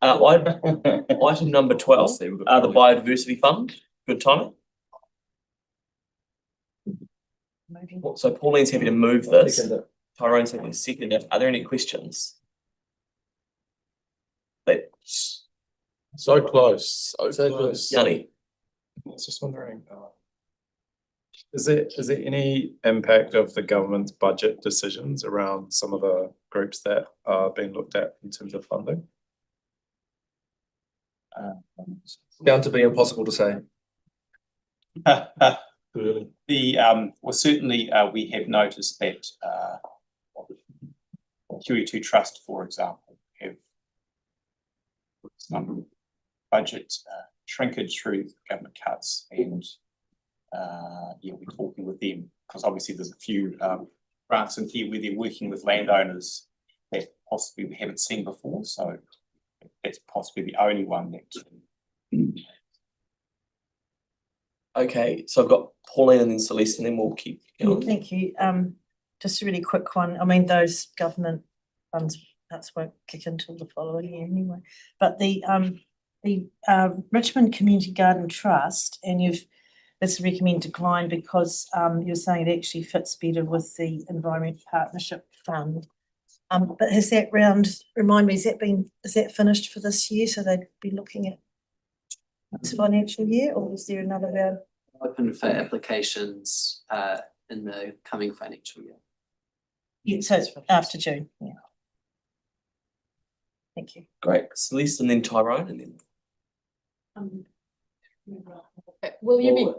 Item number 12, the Biodiversity Fund. Good timing. So Pauline's happy to move this. Tyrone's happy to second it. Are there any questions? So close. So close. Yanni. I was just wondering, is there any impact of the government's budget decisions around some of the groups that are being looked at in terms of funding? Bound to be impossible to say. Really? Well, certainly we have noticed that QE2 Trust, for example, have some budget shrinkage through government cuts, and yeah, we're talking with them because obviously there's a few grants in here where they're working with landowners that possibly we haven't seen before, so that's possibly the only one that. Okay, so I've got Pauline and then Celeste, and then we'll keep going. Thank you. Just a really quick one. I mean, those government funds perhaps won't kick in until the following year anyway. But the Richmond Community Garden Trust, and it's recommended decline because you're saying it actually fits better with the Environment Partnership Fund. But has that remind me, is that finished for this year? So they'd be looking at this financial year, or is there another round? Open for applications in the coming financial year. Yeah, so it's after June. Yeah. Thank you. Great, Celeste, and then Tyrone, and then. Will you be?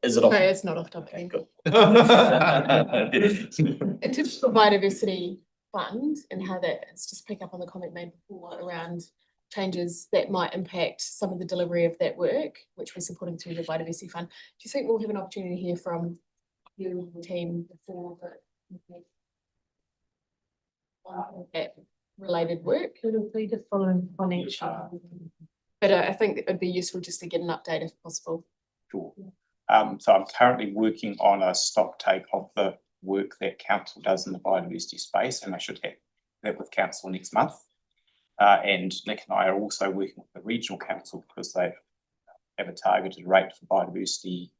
Is it off? Okay, it's not off topic. Okay, good. In terms of the Biodiversity Fund and how that, it's just pick up on the comment made before around changes that might impact some of the delivery of that work, which we're supporting through the Biodiversity Fund. Do you think we'll have an opportunity to hear from you and the team before that related work? It'll be the following financial. But I think it would be useful just to get an update if possible. Sure. So I'm currently working on a stock take of the work that council does in the biodiversity space, and I should have that with council next month. And Nick and I are also working with the regional council because they have a targeted rate for biodiversity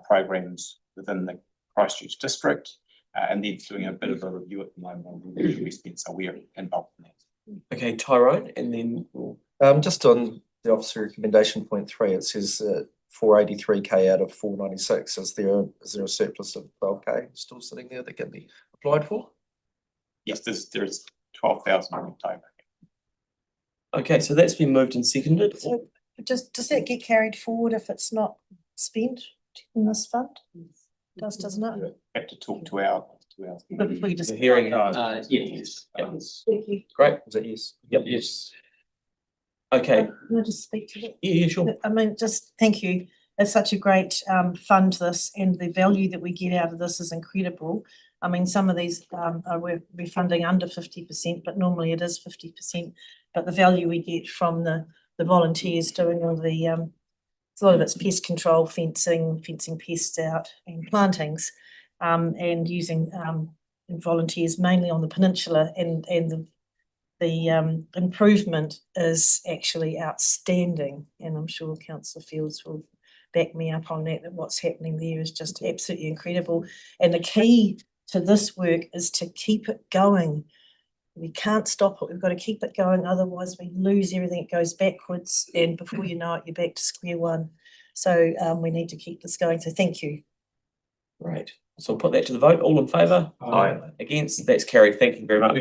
programs within the Christchurch district, and they're doing a bit of a review at the moment on the investment, so we're involved in that. Okay, Tyrone, and then we'll. Just on the officer recommendation point 3, it says 483k out of 496. Is there a surplus of 12k still sitting there that can be applied for? Yes, there's 12,000 on October. Okay, so that's been moved and seconded. So does that get carried forward if it's not spent in this fund? Doesn't it? Have to talk to our. But if we just The hearing. Yes. Thank you. Great. Is that yes? Yep. Yes. Okay. Can I just speak to it? Yeah, sure. I mean, just thank you. It's such a great fund, this, and the value that we get out of this is incredible. I mean, some of these we're funding under 50%, but normally it is 50%. But the value we get from the volunteers doing all the a lot of it's pest control, fencing pests out, and plantings, and using volunteers mainly on the peninsula, and the improvement is actually outstanding, and I'm sure Councillor Fields will back me up on that what's happening there is just absolutely incredible. And the key to this work is to keep it going. We can't stop it, we've got to keep it going, otherwise we lose everything, it goes backwards, and before you know it, you're back to square one. So we need to keep this going, so thank you. Right, so I'll put that to the vote. All in favour? Aye. Against? That's carried. Thank you very much.